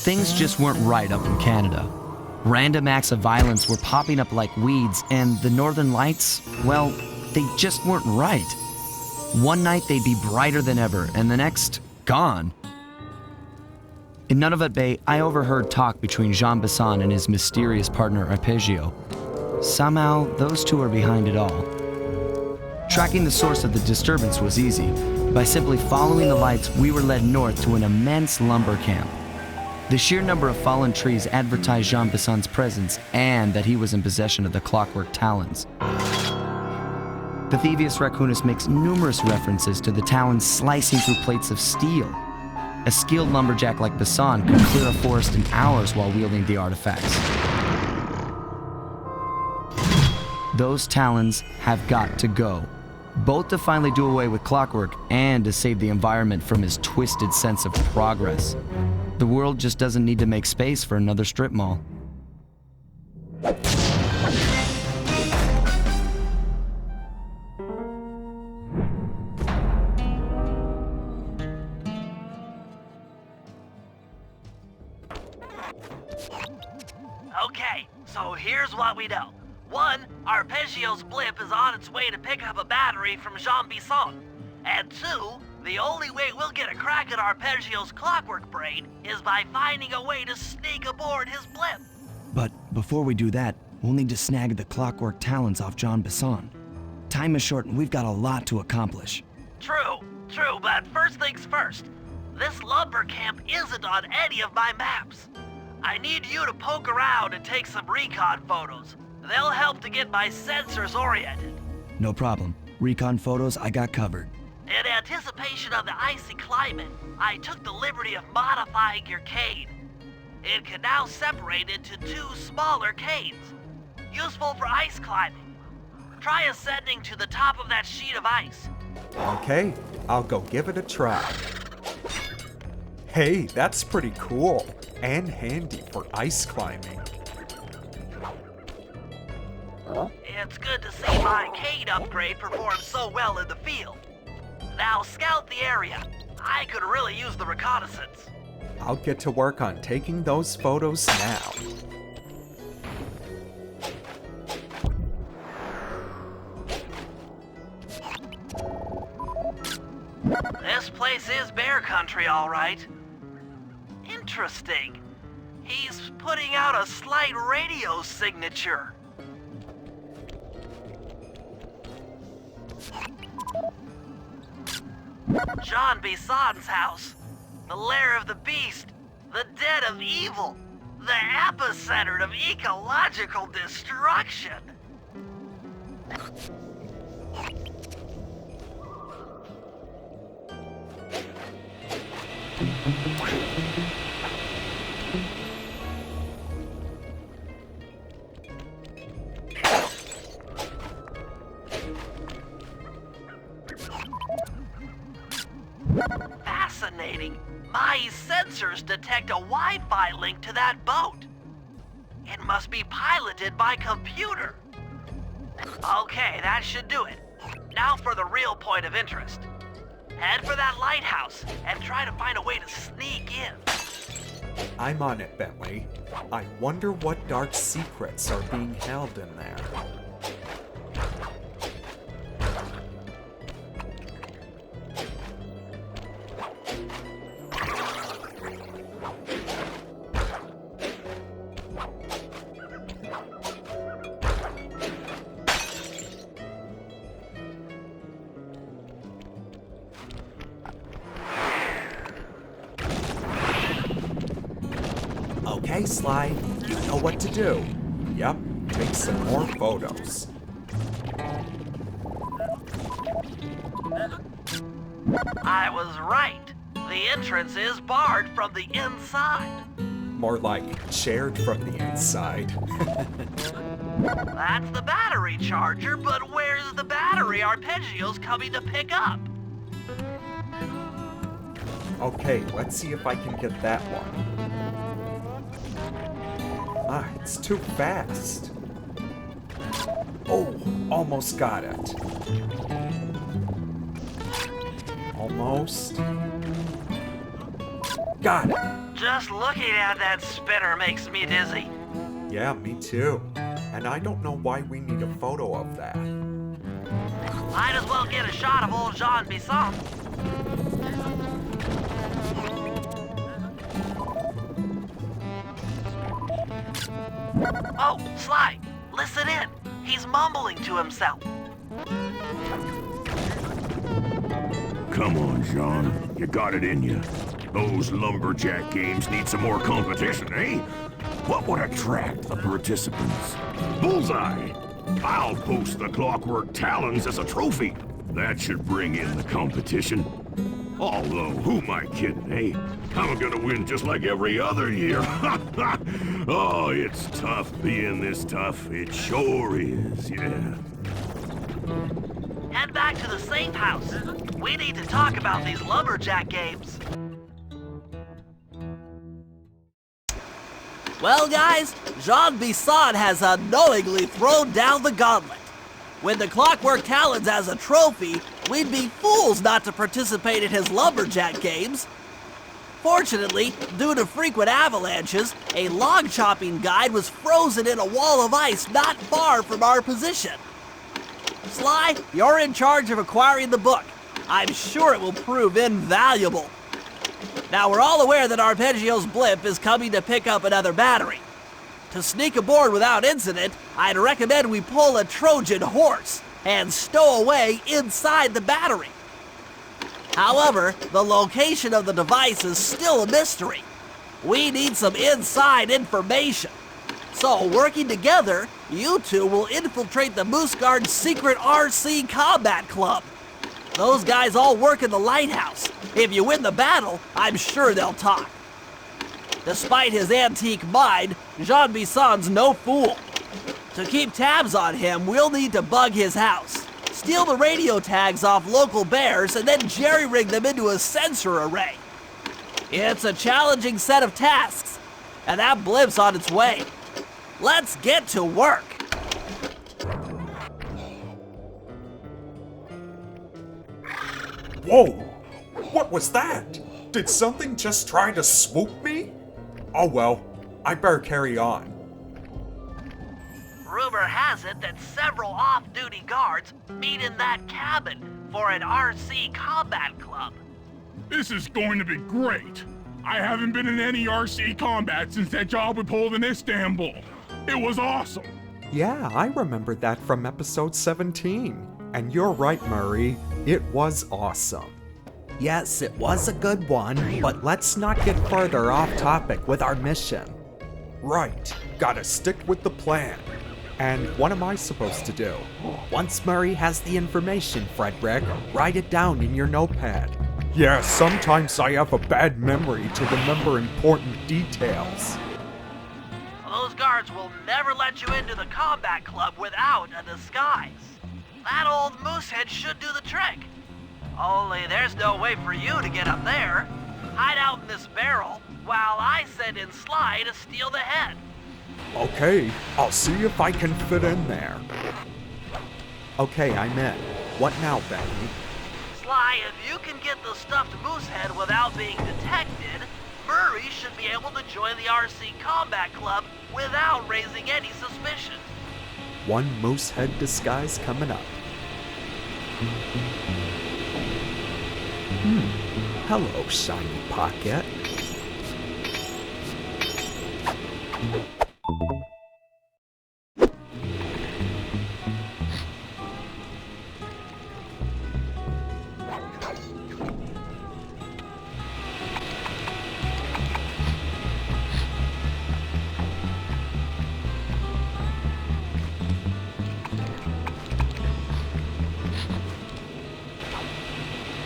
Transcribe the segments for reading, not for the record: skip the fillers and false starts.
Things just weren't right up in Canada. Random acts of violence were popping up like weeds, and the Northern Lights, well, they just weren't right. One night they'd be brighter than ever, and the next, gone. In Nunavut Bay, I overheard talk between Jean Bison and his mysterious partner Arpeggio. Somehow, those two are behind it all. Tracking the source of the disturbance was easy. By simply following the lights, we were led north to an immense lumber camp. The sheer number of fallen trees advertised Jean Bison's presence and that he was in possession of the Clockwerek talons. The Thievius Raccoonus makes numerous references to the talons slicing through plates of steel. A skilled lumberjack like Bison could clear a forest in hours while wielding the artifacts. Those talons have got to go, both to finally do away with Clockwerek and to save the environment from his twisted sense of progress. The world just doesn't need to make space for another strip mall. Okay, so here's what we know. 1, Arpeggio's blimp is on its way to pick up a battery from Jean Bison. And 2, the only way we'll get a crack at Arpeggio's Clockwerek brain is by finding a way to sneak aboard his blimp. But before we do that, we'll need to snag the Clockwerek talons off Jean Bison. Time is short and we've got a lot to accomplish. True, but first things first. This lumber camp isn't on any of my maps. I need you to poke around and take some recon photos. They'll help to get my sensors oriented. No problem. Recon photos I got covered. In anticipation of the icy climate, I took the liberty of modifying your cane. It can now separate into 2 smaller canes, useful for ice climbing. Try ascending to the top of that sheet of ice. Okay, I'll go give it a try. Hey, that's pretty cool and handy for ice climbing. It's good to see my cane upgrade perform so well in the field. Now scout the area. I could really use the reconnaissance. I'll get to work on taking those photos now. This place is bear country, all right. Interesting. He's putting out a slight radio signature. Jean Bison's house. The lair of the beast. The den of evil. The epicenter of ecological destruction. Fascinating. My sensors detect a Wi-Fi link to that boat. It must be piloted by computer. Okay, that should do it. Now for the real point of interest. Head for that lighthouse and try to find a way to sneak in. I'm on it, Bentley. I wonder what dark secrets are being held in there. Okay, Sly, you know what to do. Yep, take some more photos. I was right. The entrance is barred from the inside. More like shared from the inside. That's the battery charger, but where's the battery Arpeggio's coming to pick up? Okay, let's see if I can get that one. Ah, it's too fast. Oh, almost got it. Almost. Got it. Just looking at that spinner makes me dizzy. Yeah, me too. And I don't know why we need a photo of that. Might as well get a shot of old Jean Bison. Oh, Sly, listen in. He's mumbling to himself. Come on, Jean. You got it in you. Those lumberjack games need some more competition, eh? What would attract the participants? Bullseye! I'll post the Clockwerek talons as a trophy. That should bring in the competition. Although, who am I kidding, eh? I'm gonna win just like every other year. Oh, it's tough being this tough. It sure is, yeah. Head back to the safe house. We need to talk about these lumberjack games. Well, guys, Jean Bison has unknowingly thrown down the gauntlet. With the Clockwerek talons as a trophy, we'd be fools not to participate in his lumberjack games. Fortunately, due to frequent avalanches, a log chopping guide was frozen in a wall of ice not far from our position. Sly, you're in charge of acquiring the book. I'm sure it will prove invaluable. Now, we're all aware that Arpeggio's blimp is coming to pick up another battery. To sneak aboard without incident, I'd recommend we pull a Trojan horse and stow away inside the battery. However, the location of the device is still a mystery. We need some inside information. So, working together, you two will infiltrate the Moose Guard's secret RC combat club. Those guys all work in the lighthouse. If you win the battle, I'm sure they'll talk. Despite his antique mind, Jean Bison's no fool. To keep tabs on him, we'll need to bug his house, steal the radio tags off local bears, and then jerry-rig them into a sensor array. It's a challenging set of tasks, and that blimp's on its way. Let's get to work. Whoa! What was that? Did something just try to swoop me? Oh well, I better carry on. Rumor has it that several off-duty guards meet in that cabin for an RC combat club. This is going to be great. I haven't been in any RC combat since that job we pulled in Istanbul. It was awesome. Yeah, I remember that from episode 17. And you're right, Murray. It was awesome. Yes, it was a good one, but let's not get further off topic with our mission. Right, gotta stick with the plan. And what am I supposed to do? Once Murray has the information, Fredrik, write it down in your notepad. Yeah, sometimes I have a bad memory to remember important details. Those guards will never let you into the combat club without a disguise. That old moosehead should do the trick. Only there's no way for you to get up there. Hide out in this barrel while I send in Sly to steal the head. Okay, I'll see if I can fit in there. Okay, I'm in. What now, Bentley? Sly, if you can get the stuffed moosehead without being detected, Murray should be able to join the RC Combat Club without raising any suspicion. One moosehead disguise coming up. Hello, shiny pocket.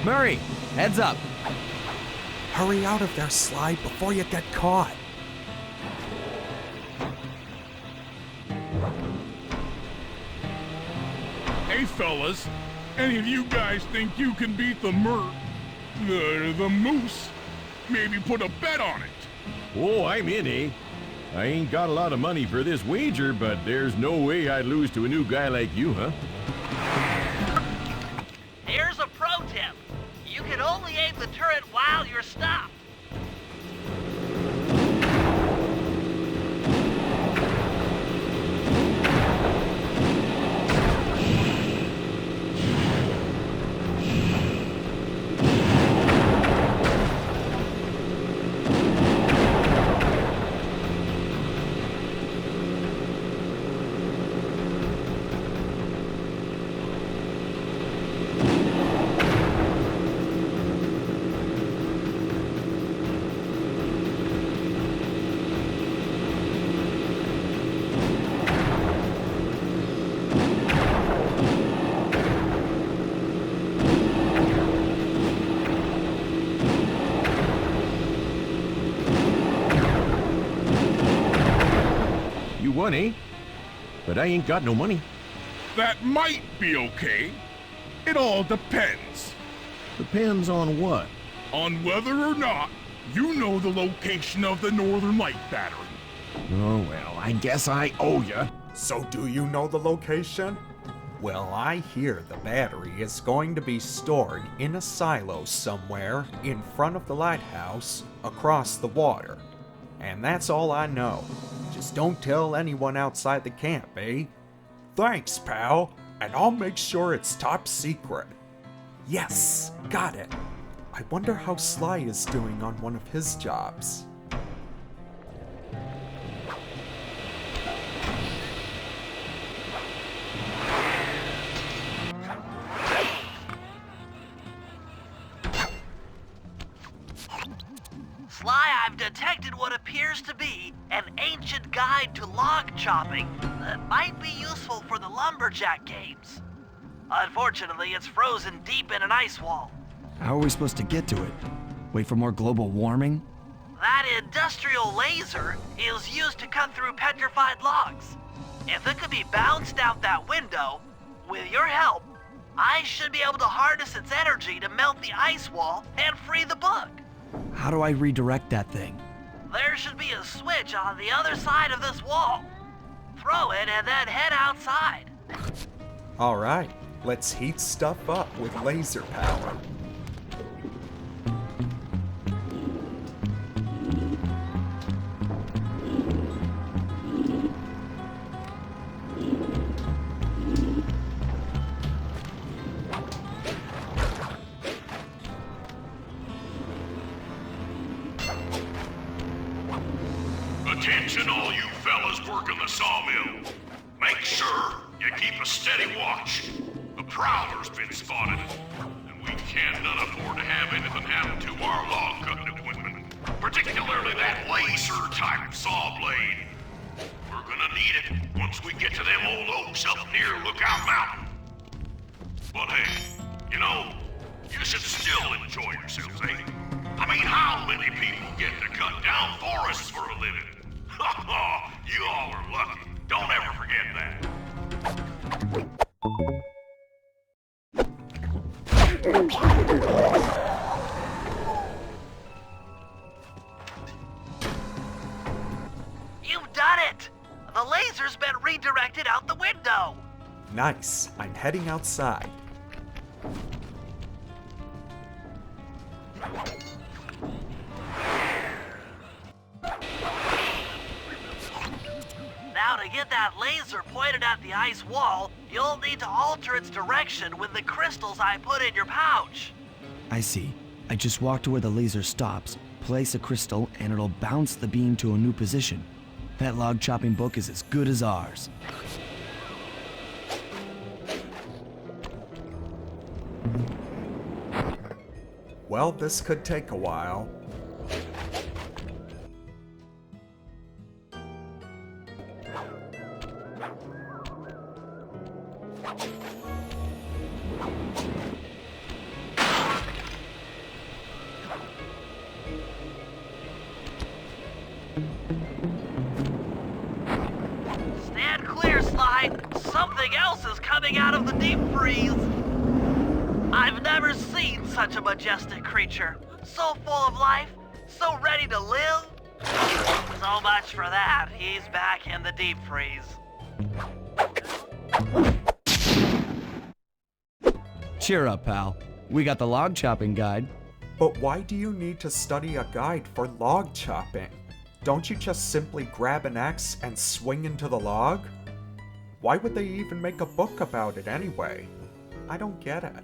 Murray, heads up. Hurry out of there, Sly, before you get caught. Hey, fellas, any of you guys think you can beat the moose? Maybe put a bet on it. Oh, I'm in, eh? I ain't got a lot of money for this wager, but there's no way I'd lose to a new guy like you, huh? Here's a pro tip. You can only aim the turret while you're stopped. one, eh? But I ain't got no money. That might be okay. It all depends Depends on what? on whether or not you know the location of the Northern Light Battery. Oh, well, I guess I owe ya. So do you know the location? Well, I hear the battery is going to be stored in a silo somewhere in front of the lighthouse across the water. And that's all I know. Just don't tell anyone outside the camp, eh? Thanks, pal. And I'll make sure it's top secret. Yes, got it. I wonder how Sly is doing on one of his jobs. Sly, I've detected what appears to be an ancient guide to log chopping that might be useful for the lumberjack games. Unfortunately, it's frozen deep in an ice wall. How are we supposed to get to it? Wait for more global warming? That industrial laser is used to cut through petrified logs. If it could be bounced out that window, with your help, I should be able to harness its energy to melt the ice wall and free the book. How do I redirect that thing? There should be a switch on the other side of this wall. Throw it and then head outside. Alright, let's heat stuff up with laser power. Attention all you fellas working the sawmill. Make sure you keep a steady watch. A prowler's been spotted, and we can't afford to have anything happen to our log cutting equipment. Particularly that laser-type saw blade. We're gonna need it once we get to them old oaks up near Lookout Mountain. But hey, you know, you should still enjoy yourselves, eh? I mean, how many people get to cut down forests for a living? Ha ha! You all are lucky. Don't ever forget that. You've done it! The laser's been redirected out the window. Nice, I'm heading outside. Now to get that laser pointed at the ice wall, you'll need to alter its direction with the crystals I put in your pouch. I see. I just walk to where the laser stops, place a crystal, and it'll bounce the beam to a new position. That log chopping book is as good as ours. Well, this could take a while. Stand clear, Slide. Something else is coming out of the deep freeze. I've never seen such a majestic creature. So full of life, so ready to live. So much for that. He's back in the deep freeze. Cheer up, pal. We got the log chopping guide. But why do you need to study a guide for log chopping? Don't you just simply grab an axe and swing into the log? Why would they even make a book about it anyway? I don't get it.